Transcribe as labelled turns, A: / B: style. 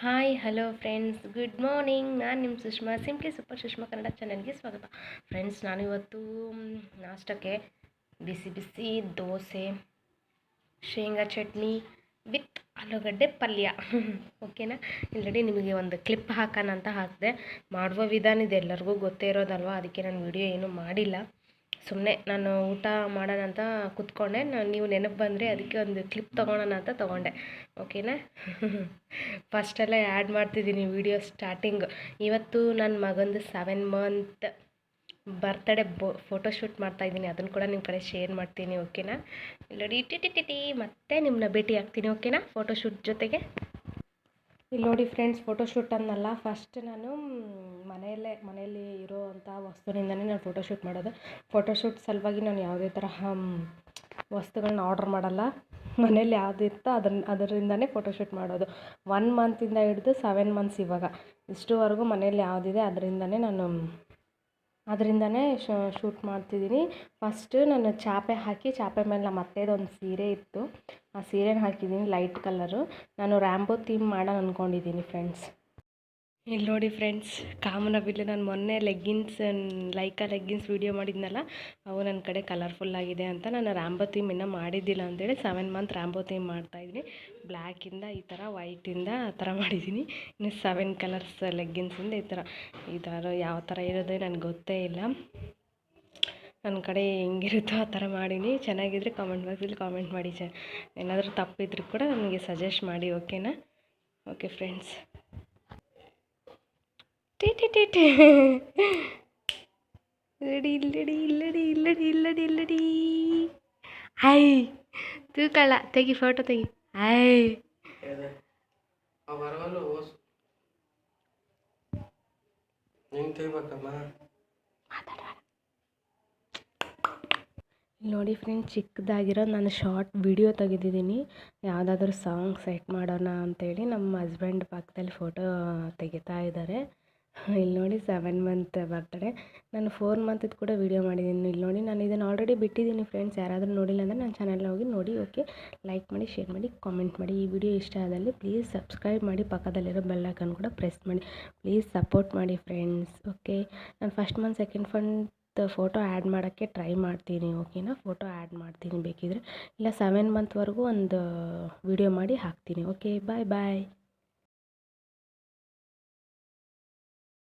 A: Hi hello friends, good morning. ನಾನು ನಿಮ್ಮ Sushma, simply super Sushma Kannada ಚಾನಲ್ಗೆ ಸ್ವಾಗತ. ಫ್ರೆಂಡ್ಸ್, ನಾನು ಇವತ್ತು ನಾಷ್ಟಕ್ಕೆ ಬಿಸಿ ಬಿಸಿ ದೋಸೆ, ಶೇಂಗಾ ಚಟ್ನಿ ವಿತ್ ಆಲೂಗಡ್ಡೆ ಪಲ್ಯ ಓಕೆನಾ. ಇಲ್ಲಡಿ ನಿಮಗೆ ಒಂದು ಕ್ಲಿಪ್ ಹಾಕೋಣ ಅಂತ ಹಾಕಿದೆ. ಮಾಡುವ ವಿಧಾನ ಇದೆ ಎಲ್ಲರಿಗೂ ಗೊತ್ತೇ ಇರೋದಲ್ವ, ಅದಕ್ಕೆ ನಾನು ವಿಡಿಯೋ ಏನೂ ಮಾಡಿಲ್ಲ. ಸುಮ್ಮನೆ ನಾನು ಊಟ ಮಾಡೋಣ ಅಂತ ಕೂತ್ಕೊಂಡೆ. ನೀವು ನೆನಪು ಬಂದರೆ ಅದಕ್ಕೆ ಒಂದು ಕ್ಲಿಪ್ ತೊಗೊಳೋಣ ಅಂತ ತೊಗೊಂಡೆ, ಓಕೆನಾ. ಫಸ್ಟೆಲ್ಲ ಆ್ಯಡ್ ಮಾಡ್ತಿದ್ದೀನಿ ವಿಡಿಯೋ ಸ್ಟಾರ್ಟಿಂಗ್. ಇವತ್ತು ನನ್ನ ಮಗಂದು 7 ಮಂತ್ ಬರ್ತ್ಡೇ ಫೋಟೋಶೂಟ್ ಮಾಡ್ತಾಯಿದ್ದೀನಿ. ಅದನ್ನು ಕೂಡ ನಿಮ್ಮ ಕಡೆ ಶೇರ್ ಮಾಡ್ತೀನಿ, ಓಕೆನಾ. ಇಲ್ಲಡಿ ಟಿ ಮತ್ತೆ ನಿಮ್ಮನ್ನ ಭೇಟಿ ಆಗ್ತೀನಿ, ಓಕೆನಾ, ಫೋಟೋಶೂಟ್ ಜೊತೆಗೆ. ಇಲ್ಲಿ ನೋಡಿ ಫ್ರೆಂಡ್ಸ್, ಫೋಟೋಶೂಟ್ ಅನ್ನಲ್ಲ, ಫಸ್ಟ್ ನಾನು ಮನೆಯಲ್ಲಿ ಇರೋ ಅಂಥ ವಸ್ತುವಿನಿಂದನೇ ನಾನು ಫೋಟೋಶೂಟ್ ಮಾಡೋದು. ಫೋಟೋಶೂಟ್ ಸಲುವಾಗಿ ನಾನು ಯಾವುದೇ ತರಹ ವಸ್ತುಗಳನ್ನ ಆರ್ಡ್ರ್ ಮಾಡಲ್ಲ. ಮನೇಲಿ ಯಾವುದಿತ್ತೋ ಅದರಿಂದನೇ ಫೋಟೋಶೂಟ್ ಮಾಡೋದು. 1 ಮಂತಿಂದ ಹಿಡಿದು 7 ಮಂತ್ಸ್ ಇವಾಗ ಇಷ್ಟುವರೆಗೂ ಮನೇಲಿ ಯಾವುದಿದೆ ಅದರಿಂದನೇ ಶೂಟ್ ಮಾಡ್ತಿದ್ದೀನಿ. ಫಸ್ಟು ನಾನು ಚಾಪೆ ಹಾಕಿ, ಚಾಪೆ ಮೇಲೆ ನಮ್ಮ ಅತ್ತೆದೊಂದು ಸೀರೆ ಇತ್ತು, ಆ ಸೀರೆನ ಹಾಕಿದ್ದೀನಿ, ಲೈಟ್ ಕಲರು. ನಾನು ರ್ಯಾಂಬೋ ಥೀಮ್ ಮಾಡೋಣ ಅಂದ್ಕೊಂಡಿದ್ದೀನಿ ಫ್ರೆಂಡ್ಸ್. ಇಲ್ಲಿ ನೋಡಿ ಫ್ರೆಂಡ್ಸ್, ಕಾಮನಬಿಲ್ಲು ನಾನು ಮೊನ್ನೆ ಲೈಕಾ ಲೆಗ್ಗಿನ್ಸ್ ವೀಡಿಯೋ ಮಾಡಿದ್ನಲ್ಲ, ಅವು ನನ್ನ ಕಡೆ ಕಲರ್ಫುಲ್ಲಾಗಿದೆ ಅಂತ ನಾನು ರ್ಯಾಂಬೋ ಥೀಮ್ ಇನ್ನೂ ಮಾಡಿದ್ದಿಲ್ಲ ಅಂತೇಳಿ 7 ಮಂತ್ ರ್ಯಾಂಬೋ ಥೀಮ್ ಮಾಡ್ತಾಯಿದ್ದೀನಿ. ಬ್ಲ್ಯಾಕಿಂದ ಈ ಥರ, ವೈಟಿಂದ ಆ ಥರ ಮಾಡಿದ್ದೀನಿ. ಇನ್ನು 7 ಕಲರ್ಸ್ ಲೆಗ್ಗಿನ್ಸಿಂದ ಈ ಥರ ಯಾವ ಥರ ಇರೋದೇ ನನಗೆ ಗೊತ್ತೇ ಇಲ್ಲ. ನನ್ನ ಕಡೆ ಹೆಂಗಿರುತ್ತೋ ಆ ಥರ ಮಾಡೀನಿ. ಚೆನ್ನಾಗಿದ್ರೆ ಕಾಮೆಂಟ್ ಬಾಕ್ಸಲ್ಲಿ ಕಾಮೆಂಟ್ ಮಾಡಿ. ಏನಾದರೂ ತಪ್ಪಿದ್ರು ಕೂಡ ನನಗೆ ಸಜೆಸ್ಟ್ ಮಾಡಿ, ಓಕೆನಾ. ಓಕೆ ಫ್ರೆಂಡ್ಸ್, ಇಲ್ಲಡಿ ಹಾಯ್ ತೂಕಲ್ಲ, ತೆಗಿ ಫೋಟೋ ತೆಗಿ. ಹಾಯ್ ನೋಡಿ ಫ್ರೆಂಡ್ಸ್, ಚಿಕ್ಕದಾಗಿರೋ ನಾನು ಶಾರ್ಟ್ ವಿಡಿಯೋ ತೆಗೆದಿದ್ದೀನಿ. ಯಾವುದಾದ್ರೂ ಸಾಂಗ್ ಸೆಟ್ ಮಾಡೋಣ ಅಂತೇಳಿ ನಮ್ಮ ಹಸ್ಬೆಂಡ್ ಪಕ್ಕದಲ್ಲಿ ಫೋಟೋ ತೆಗಿತಾ ಇದ್ದಾರೆ. ಇಲ್ಲಿ ನೋಡಿ 7 ಮಂತ್ ಬರ್ತ್ಡೇ. ನಾನು 4 ಮಂತದ್ದು ಕೂಡ ವೀಡಿಯೋ ಮಾಡಿದ್ದೀನಿ. ಇಲ್ಲಿ ನೋಡಿ, ನಾನು ಇದನ್ನು ಆಲ್ರೆಡಿ ಬಿಟ್ಟಿದ್ದೀನಿ ಫ್ರೆಂಡ್ಸ್. ಯಾರಾದರೂ ನೋಡಿಲ್ಲ ಅಂದರೆ ನನ್ನ ಚಾನಲ್ನ ಹೋಗಿ ನೋಡಿ, ಓಕೆ. ಲೈಕ್ ಮಾಡಿ, ಶೇರ್ ಮಾಡಿ, ಕಾಮೆಂಟ್ ಮಾಡಿ. ಈ ವಿಡಿಯೋ ಇಷ್ಟ ಆದಲ್ಲಿ ಪ್ಲೀಸ್ ಸಬ್ಸ್ಕ್ರೈಬ್ ಮಾಡಿ, ಪಕ್ಕದಲ್ಲಿರೋ ಬೆಲ್ ಐಕಾನ್ ಕೂಡ ಪ್ರೆಸ್ ಮಾಡಿ. ಪ್ಲೀಸ್ ಸಪೋರ್ಟ್ ಮಾಡಿ ಫ್ರೆಂಡ್ಸ್, ಓಕೆ. ನಾನು first month second month photo add ಮಾಡೋಕ್ಕೆ ಟ್ರೈ ಮಾಡ್ತೀನಿ, ಓಕೆನಾ. ಫೋಟೋ ಆ್ಯಡ್ ಮಾಡ್ತೀನಿ ಬೇಕಿದ್ರೆ, ಇಲ್ಲ 7 ಮಂತ್ವರೆಗೂ ಒಂದು ವಿಡಿಯೋ ಮಾಡಿ ಹಾಕ್ತೀನಿ, ಓಕೆ. ಬಾಯ್ ಬಾಯ್.